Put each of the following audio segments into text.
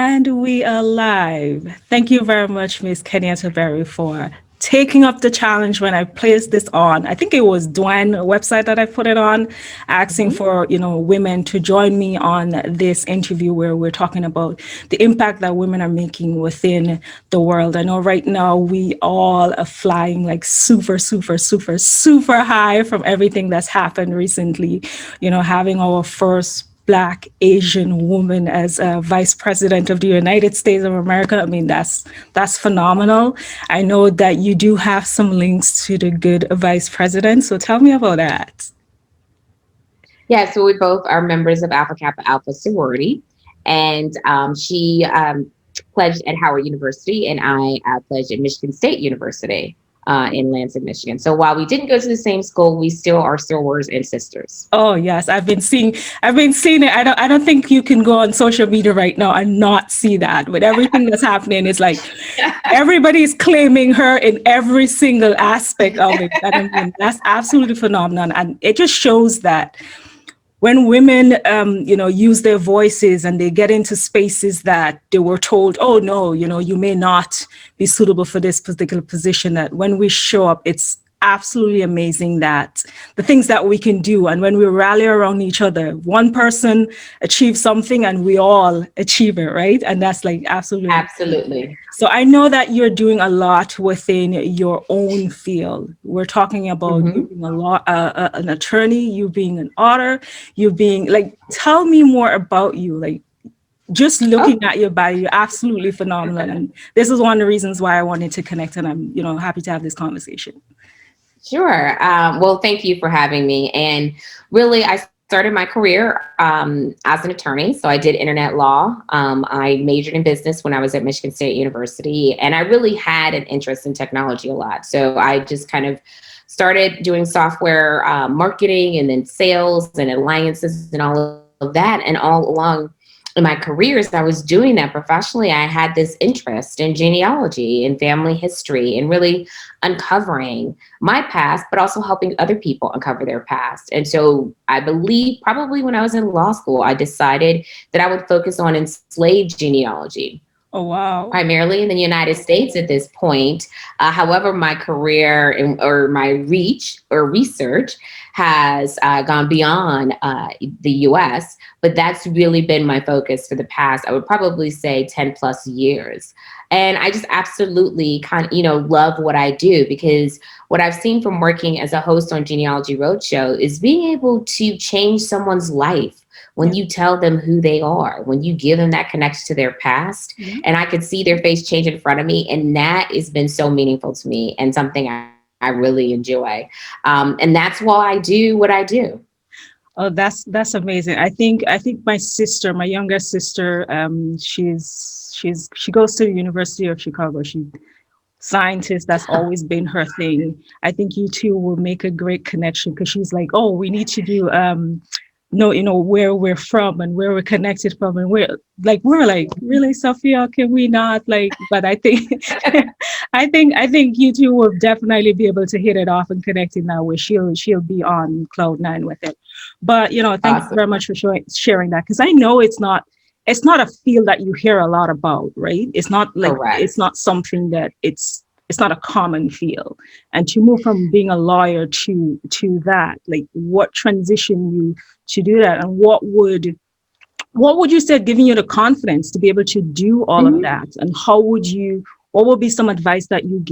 And we are live. Thank you very much, Miss Kenyatta Berry, for taking up the challenge when I placed this on. I think it was Dwayne website that I put it on, asking Mhm. for, women to join me on this interview where we're talking about the impact that women are making within the world. I know right now we all are flying like super, super, super, super high from everything that's happened recently, having our first Black Asian woman as a vice president of the United States of America. I mean, that's phenomenal. I know that you do have some links to the good vice president. So tell me about that. Yeah, so we both are members of Alpha Kappa Alpha sorority, and she pledged at Howard University, and I pledged at Michigan State University in Lansing, Michigan. So while we didn't go to the same school, we still are sorors and sisters. Oh yes, I've been seeing it. I don't think you can go on social media right now and not see that. With everything that's happening, it's like everybody's claiming her in every single aspect of it. And I mean, that's absolutely phenomenal. And it just shows that when women, use their voices and they get into spaces that they were told, oh no, you may not be suitable for this particular position, that when we show up, it's absolutely amazing that the things that we can do. And when we rally around each other, one person achieves something and we all achieve it, right? And that's like absolutely amazing. Absolutely. So I know that you're doing a lot within your own field. We're talking about you Hmm. being an attorney, you being an author, you being like, tell me more about you. Like, just Oh, looking at your body, you're absolutely phenomenal. And this is one of the reasons why I wanted to connect. And I'm, happy to have this conversation. sure. Well, thank you for having me. And really, I started my career as an attorney. So I did internet law. I majored in business when I was at Michigan State University, and I really had an interest in technology a lot. So I just kind of started doing software marketing and then sales and alliances and all of that. And all along in my career, as I was doing that professionally, I had this interest in genealogy and family history and really uncovering my past, but also helping other people uncover their past. And so I believe probably when I was in law school, I decided that I would focus on enslaved genealogy, Oh, wow. primarily in the United States at this point. However, my career or my reach or research has gone beyond the US, but that's really been my focus for the past, I would probably say 10 plus years. And I just absolutely love what I do, because what I've seen from working as a host on Genealogy Roadshow is being able to change someone's life when Yeah. you tell them who they are, when you give them that connection to their past. Yeah. And I could see their face change in front of me. And that has been so meaningful to me and something I really enjoy. And that's why I do what I do. Oh, that's amazing. I think my younger sister, she goes to the University of Chicago. She scientist, that's always been her thing. I think you two will make a great connection because she's like, oh, we need to do no, where we're from and where we're connected from, and we're like, really, Sophia, can we not, like, but I think I think you two will definitely be able to hit it off and connect in that way. She'll be on cloud nine with it. But thank you Awesome. very much for sharing that, because I know it's not a field that you hear a lot about, right? It's not like it's Correct. not something that it's not a common field. And to move from being a lawyer to that, like, what transitioned you to do that, and what would you say giving you the confidence to be able to do all of Mhm. that, and what would be some advice that you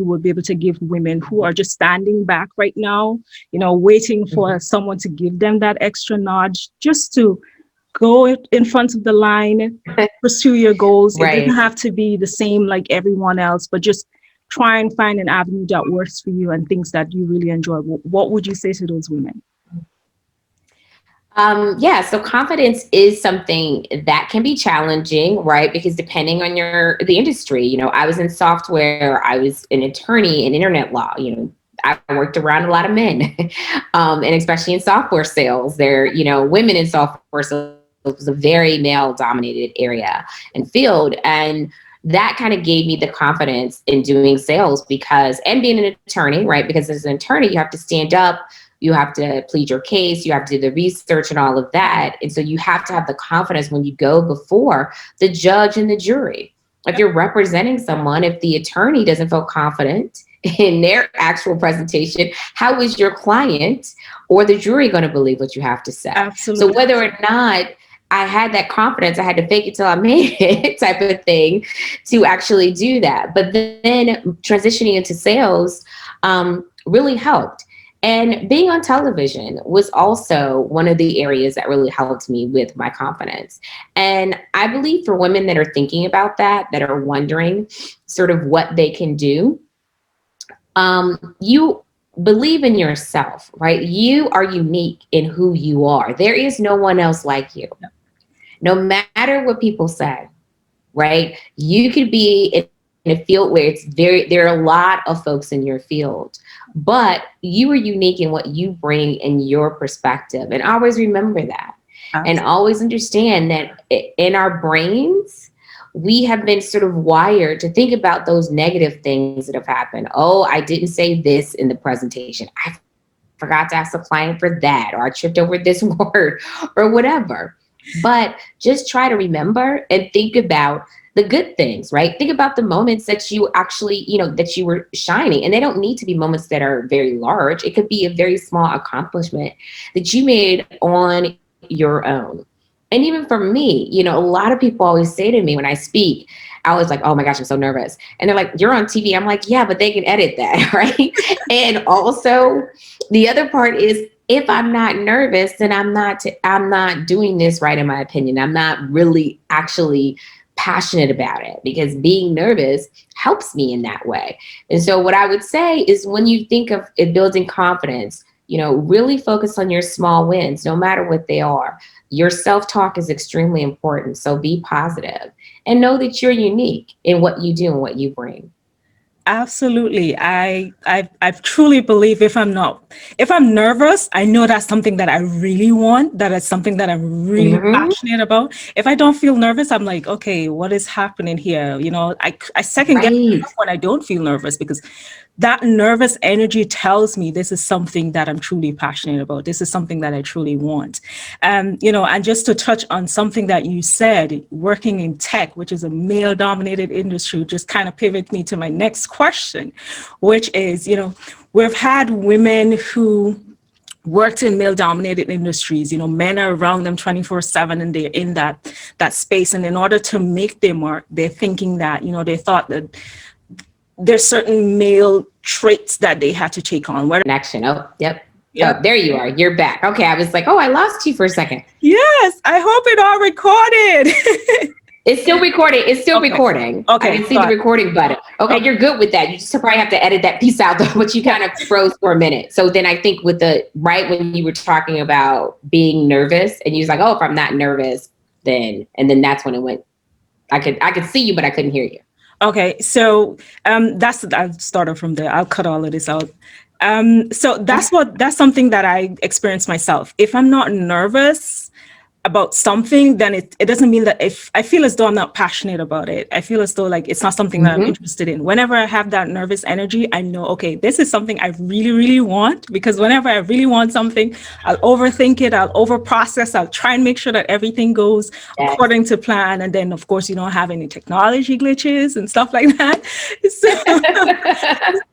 would be able to give women who are just standing back right now, waiting for Mhm. someone to give them that extra nudge just to go in front of the line, pursue your goals. It doesn't Right. have to be the same like everyone else, but just try and find an avenue that works for you and things that you really enjoy. What would you say to those women? Yeah, so confidence is something that can be challenging, right? Because depending on the industry, I was in software, I was an attorney in internet law, I worked around a lot of men, and especially in software sales, women in software sales. It was a very male dominated area and field. And that kind of gave me the confidence in doing sales, and being an attorney, right? Because as an attorney, you have to stand up You have to plead your case. You have to do the research and all of that. And so you have to have the confidence when you go before the judge and the jury. If you're representing someone, if the attorney doesn't feel confident in their actual presentation, how is your client or the jury going to believe what you have to say? Absolutely. So whether or not I had that confidence, I had to fake it till I made it type of thing to actually do that. But then transitioning into sales really helped. And being on television was also one of the areas that really helped me with my confidence. And I believe for women that are thinking about that are wondering sort of what they can do, you believe in yourself, right? You are unique in who you are. There is no one else like you. No matter what people say, right? You could be in a field where there are a lot of folks in your field, but you are unique in what you bring in your perspective. And always remember that. Absolutely. And always understand that in our brains, we have been sort of wired to think about those negative things that have happened. Oh, I didn't say this in the presentation. I forgot to ask the client for that, or I tripped over this word or whatever. But just try to remember and think about the good things, right? Think about the moments that you actually, that you were shining. And they don't need to be moments that are very large. It could be a very small accomplishment that you made on your own. And even for me, a lot of people always say to me when I speak, I was like, oh my gosh, I'm so nervous. And they're like, you're on TV. I'm like, yeah, but they can edit that, right? And also the other part is, if I'm not nervous, then I'm not doing this right, in my opinion. I'm not really actually passionate about it, because being nervous helps me in that way. And so what I would say is, when you think of it building confidence, really focus on your small wins, no matter what they are. Your self-talk is extremely important. So be positive and know that you're unique in what you do and what you bring. Absolutely. I truly believe if I'm nervous, I know that's something that I really want, that is something that I'm really passionate about. If I don't feel nervous, I'm like, okay, what is happening here? I second guess myself when I don't feel nervous, because that nervous energy tells me this is something that I'm truly passionate about. This is something that I truly want. And just to touch on something that you said, working in tech, which is a male-dominated industry, just kind of pivot me to my next question, which is, we've had women who worked in male-dominated industries. Men are around them 24/7, and they're in that space. And in order to make their mark, they're thinking that, they thought that there's certain male traits that they had to take on. Connection. Oh, yep. Oh, there you are. You're back. Okay. I was like, oh, I lost you for a second. Yes. I hope it all recorded. It's still recording. It's still recording. Okay. I can see the recording button. Okay. You're good with that. You just probably have to edit that piece out, though, but you kind of froze for a minute. So then I think when you were talking about being nervous, and you was like, oh, if I'm not nervous, then that's when it went. I could see you, but I couldn't hear you. Okay, so I'll start from there. I'll cut all of this out. So that's something that I experienced myself. If I'm not nervous about something, then it doesn't mean that if I feel as though I'm not passionate about it, I feel as though like it's not something that I'm interested in. Whenever I have that nervous energy, I know, okay, this is something I really, really want, because whenever I really want something, I'll overthink it, I'll overprocess, I'll try and make sure that everything goes according to plan. And then of course, you don't have any technology glitches and stuff like that.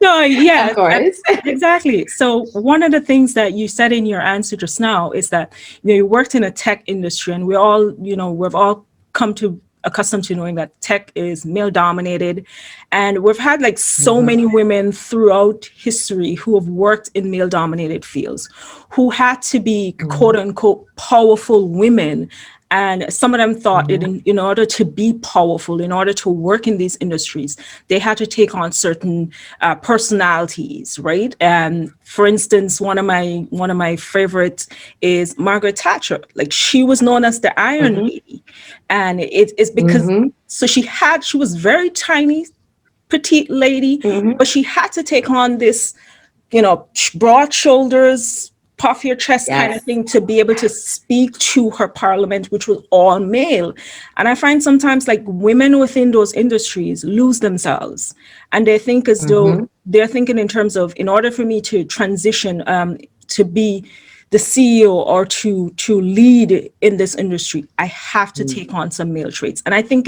So yeah, of course. Exactly. So one of the things that you said in your answer just now is that you worked in a tech industry, and we've all come to accustomed to knowing that tech is male dominated, and we've had like so many women throughout history who have worked in male dominated fields, who had to be quote unquote powerful women. And some of them thought that in order to be powerful, in order to work in these industries, they had to take on certain personalities, right? And for instance, one of my favorites is Margaret Thatcher. Like, she was known as the Iron Lady, and it's because so she was very tiny, petite lady, but she had to take on this, broad shoulders, puff your chest kind of thing, to be able to speak to her parliament, which was all male. And I find sometimes like women within those industries lose themselves, and they think as though they're thinking in terms of, in order for me to transition to be the CEO or to lead in this industry, I have to take on some male traits. And I think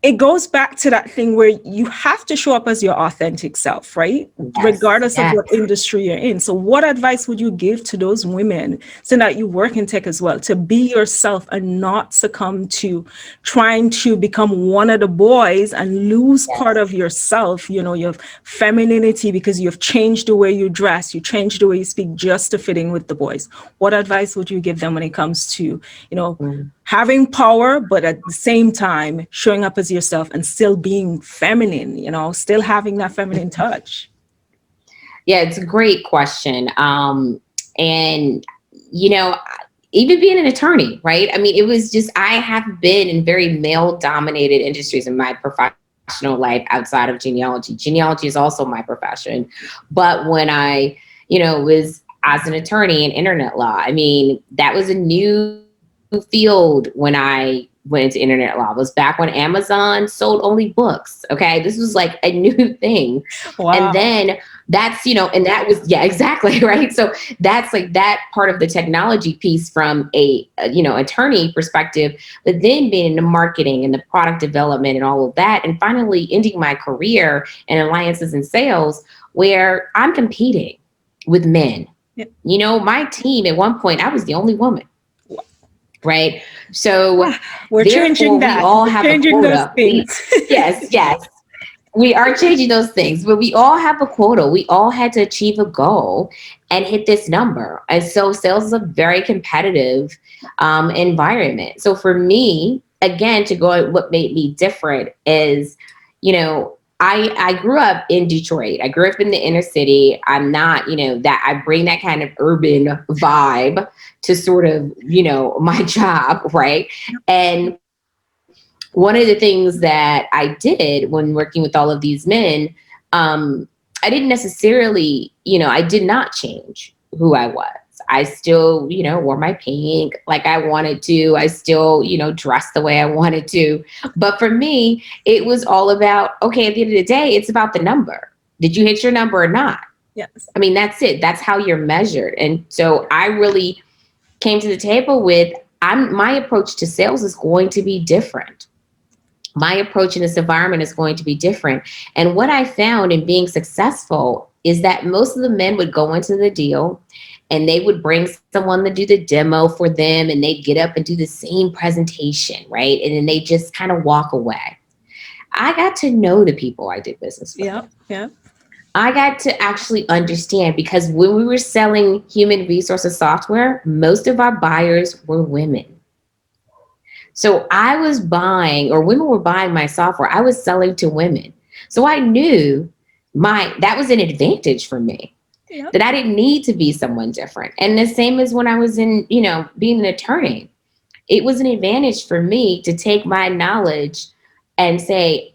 it goes back to that thing where you have to show up as your authentic self, right? Yes, Regardless of yes. what industry you're in. So what advice would you give to those women, so that you work in tech as well, to be yourself and not succumb to trying to become one of the boys and lose part of yourself, your femininity, because you've changed the way you dress, you changed the way you speak just to fit in with the boys? What advice would you give them when it comes to, having power, but at the same time showing up as yourself and still being feminine, still having that feminine touch? Yeah, it's a great question. And, you know, even being an attorney, right? I mean, it was just, I have been in very male dominated industries in my professional life outside of genealogy. Genealogy is also my profession. But when I, was as an attorney in internet law, I mean, that was a new field when I went into internet law. It was back when Amazon sold only books. Okay. This was like a new thing. Wow. And then that's, and that was, yeah, exactly. Right. So that's like that part of the technology piece from a attorney perspective, but then being in the marketing and the product development and all of that. And finally ending my career in alliances and sales, where I'm competing with men. Yep. My team at one point, I was the only woman. Right. So we're changing that. We all have a quota. Yes. We are changing those things, but we all have a quota. We all had to achieve a goal and hit this number. And so sales is a very competitive environment. So for me, again, to go at what made me different is, I grew up in Detroit. I grew up in the inner city. I'm not, that I bring that kind of urban vibe to sort of, my job, right? And one of the things that I did when working with all of these men, I didn't necessarily, I did not change who I was. I still, wore my pink like I wanted to. I still, dressed the way I wanted to. But for me, it was all about, okay, at the end of the day, it's about the number. Did you hit your number or not? Yes. I mean, that's it. That's how you're measured. And so I really came to the table with, my approach to sales is going to be different. My approach in this environment is going to be different. And what I found in being successful is that most of the men would go into the deal and they would bring someone to do the demo for them, and they'd get up and do the same presentation, right? And then they just kind of walk away. I got to know the people I did business with. Yeah. I got to actually understand, because when we were selling human resources software, most of our buyers were women. So I was buying, or women were buying my software. I was selling to women. So I knew that was an advantage for me, that I didn't need to be someone different. And the same as when I was in, being an attorney, it was an advantage for me to take my knowledge and say,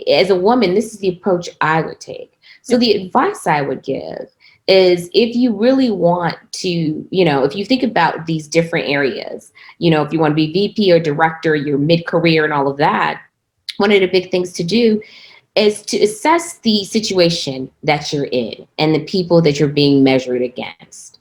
as a woman, this is the approach I would take. So the advice I would give is, if you really want to, if you think about these different areas, if you want to be VP or director, your mid-career and all of that, one of the big things to do is to assess the situation that you're in and the people that you're being measured against.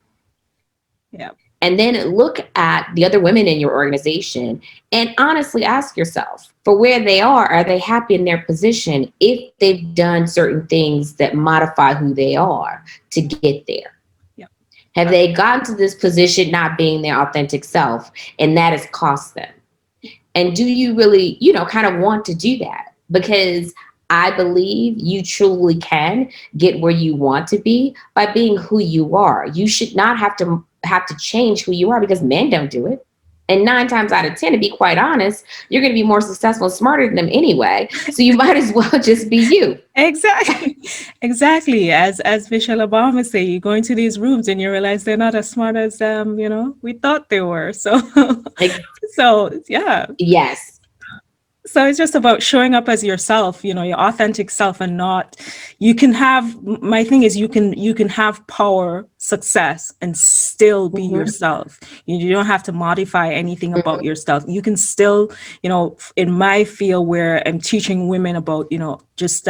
Yeah. And then look at the other women in your organization and honestly ask yourself, for where they are they happy in their position if they've done certain things that modify who they are to get there? Yeah. Have they gotten to this position not being their authentic self, and that has cost them? And do you really, kind of want to do that? Because I believe you truly can get where you want to be by being who you are. You should not have to change who you are, because men don't do it. And 9 times out of 10, to be quite honest, you're going to be more successful and smarter than them anyway. So you might as well just be you. Exactly. As Michelle Obama say, you go into these rooms and you realize they're not as smart as we thought they were. So, yeah. Yes. So it's just about showing up as yourself, your authentic self, and not, my thing is, you can have power, success, and still be yourself. You don't have to modify anything about yourself. You can still, in my field where I'm teaching women about, just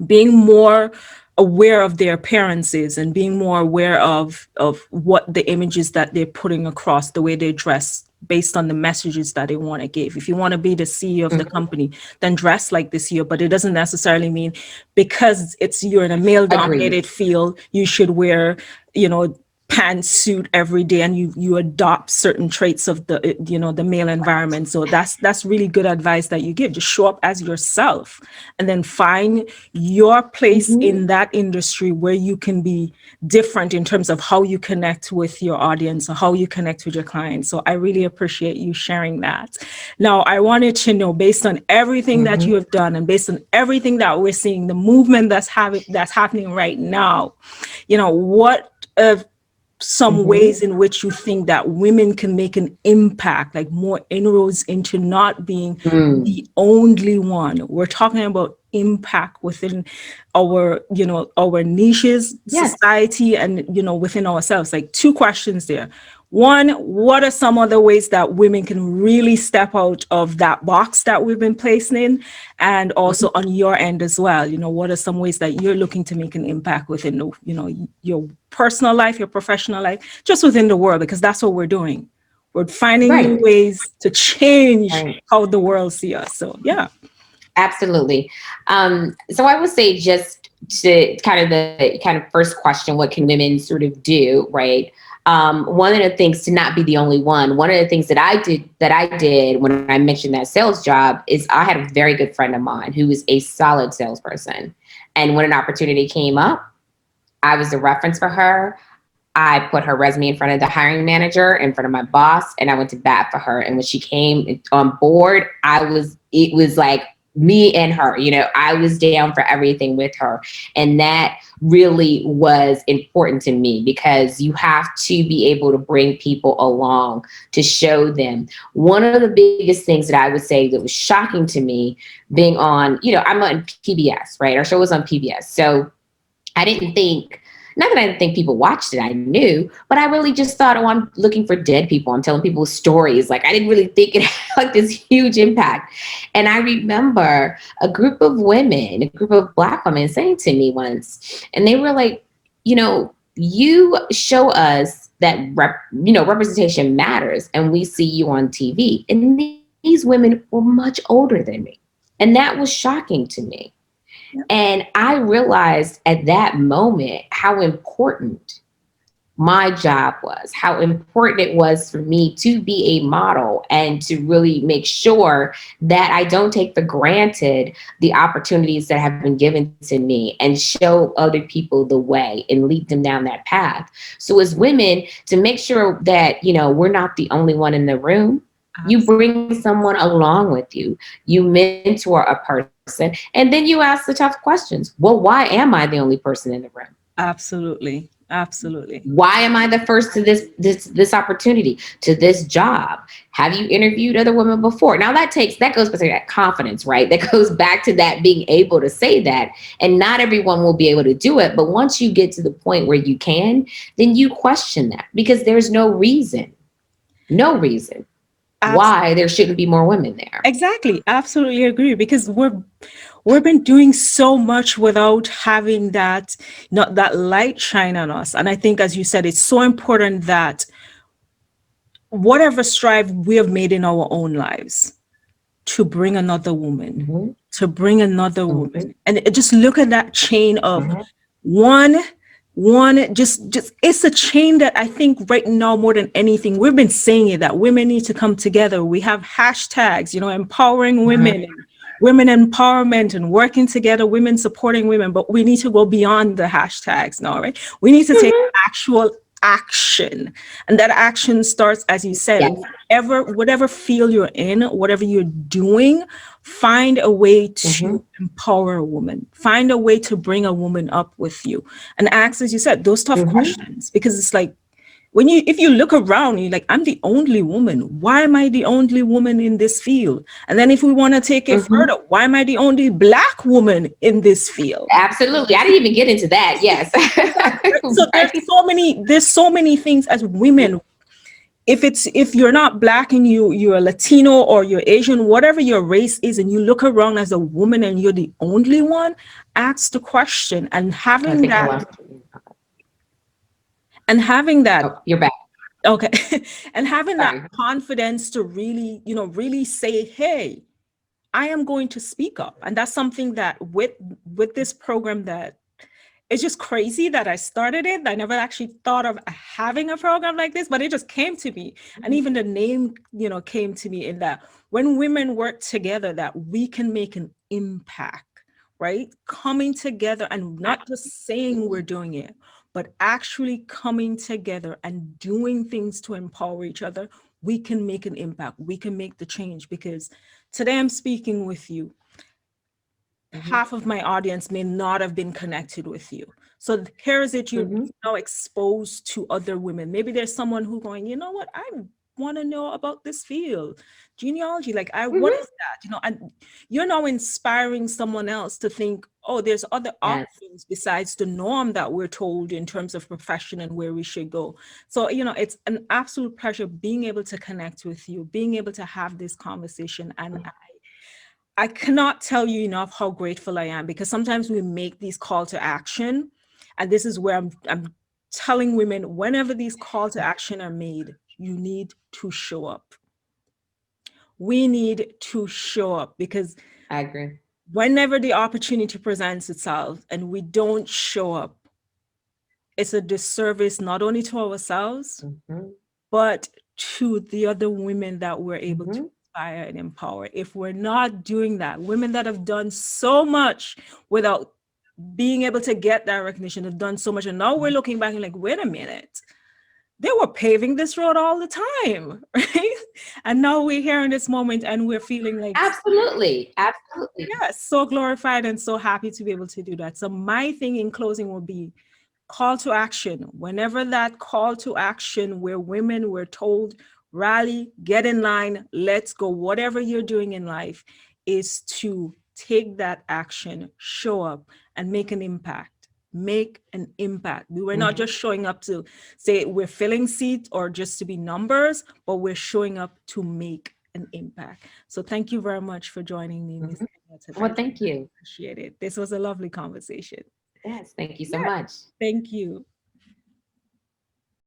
being more aware of their appearances and being more aware of what the images that they're putting across, the way they dress based on the messages that they want to give. If you want to be the CEO of the company, then dress like the CEO, but it doesn't necessarily mean because you're in a male Agreed. dominated field, you should wear, pantsuit every day, and you adopt certain traits of the male environment. So that's really good advice that you give. Just show up as yourself and then find your place in that industry where you can be different in terms of how you connect with your audience or how you connect with your clients. So I really appreciate you sharing that. Now I wanted to know, based on everything that you have done and based on everything that we're seeing, the movement that's happening right now, what some ways in which you think that women can make an impact, like more inroads into not being the only one. We're talking about impact within our niches, society, and within ourselves. Like, two questions there. One, what are some other ways that women can really step out of that box that we've been placing in? And also on your end as well, what are some ways that you're looking to make an impact within, your personal life, your professional life, just within the world, because that's what we're doing. We're finding new ways to change how the world sees us. So, yeah. Absolutely. So I would say, just to kind of first question, what can women sort of do, right? One of the things, to not be the only one. One of the things that I did when I mentioned that sales job is, I had a very good friend of mine who was a solid salesperson. And when an opportunity came up, I was the reference for her. I put her resume in front of the hiring manager, in front of my boss, and I went to bat for her. And when she came on board, it was like me and her, I was down for everything with her. And that really was important to me, because you have to be able to bring people along to show them. One of the biggest things that I would say that was shocking to me, being on, I'm on PBS, right? Our show was on PBS. So I didn't think, not that I didn't think people watched it, I knew, but I really just thought, oh, I'm looking for dead people. I'm telling people stories. Like, I didn't really think it had like this huge impact. And I remember a group of women, a group of Black women, saying to me once, and they were like, you show us that representation matters, and we see you on TV. And these women were much older than me. And that was shocking to me. And I realized at that moment how important my job was, how important it was for me to be a model and to really make sure that I don't take for granted the opportunities that have been given to me, and show other people the way and lead them down that path. So as women, to make sure that, we're not the only one in the room, you bring someone along with you, you mentor a person, and then you ask the tough questions. Well, why am I the only person in the room? Absolutely. Why am I the first to this opportunity, to this job? Have you interviewed other women before? Now that goes back to that confidence, right? That goes back to that being able to say that. And not everyone will be able to do it. But once you get to the point where you can, then you question that, because there's no reason why there shouldn't be more women there. Exactly. Absolutely agree. Because we've been doing so much without having that light shine on us. And I think, as you said, it's so important that whatever strive we have made in our own lives to bring another woman, and just look at that chain of one, just it's a chain that I think right now, more than anything, we've been saying it, that women need to come together. We have hashtags, empowering women, women empowerment, and working together, women supporting women, but we need to go beyond the hashtags now, right? We need to take actual action, and that action starts, as you said, whatever field you're in, whatever you're doing, find a way to empower a woman, find a way to bring a woman up with you, and ask, as you said, those tough questions. Because it's like, if you look around, you're like, I'm the only woman. Why am I the only woman in this field? And then if we want to take it further, why am I the only Black woman in this field? Absolutely. I didn't even get into that. Yes. So there's so many things as women. if you're not black and you're Latino or you're Asian, whatever your race is, and you look around as a woman and you're the only one, ask the question. And I having think I that, lost you. and having that, Oh, you're back. okay, and having that Sorry. confidence to really, really say, hey, I am going to speak up. And that's something that with this program, that it's just crazy that I started it. I never actually thought of having a program like this, but it just came to me. And even the name, came to me, in that when women work together, that we can make an impact, right? Coming together and not just saying we're doing it, but actually coming together and doing things to empower each other, we can make an impact. We can make the change, because today I'm speaking with you. Mhm. Half of my audience may not have been connected with you. So here is it, you're Mhm. now exposed to other women. Maybe there's someone who going, you know what, I want to know about this field, genealogy. Like, what Mhm. is that? And you're now inspiring someone else to think, oh, there's other Yes. options besides the norm that we're told in terms of profession and where we should go. So, it's an absolute pleasure being able to connect with you, being able to have this conversation. And I cannot tell you enough how grateful I am, because sometimes we make these call to action, and this is where I'm telling women, whenever these call to action are made, you need to show up. We need to show up, because I agree. whenever the opportunity presents itself and we don't show up, it's a disservice not only to ourselves, Mhm. but to the other women that we're able to Mhm. inspire and empower. If we're not doing that, women that have done so much without being able to get that recognition, have done so much, and now we're looking back and like, wait a minute, they were paving this road all the time, right? And now we're here in this moment and we're feeling like, Absolutely. Absolutely. yes, so glorified and so happy to be able to do that. So my thing in closing will be call to action. Whenever that call to action where women were told, rally, get in line, let's go, whatever you're doing in life, is to take that action, show up, and make an impact. Make an impact. We were not Mhm. just showing up to say we're filling seats or just to be numbers, but we're showing up to make an impact. So thank you very much for joining me, Miss Mhm. Kenyatta. Well, I thank you. appreciate it. This was a lovely conversation. Yes, thank you so Yes, much. thank you.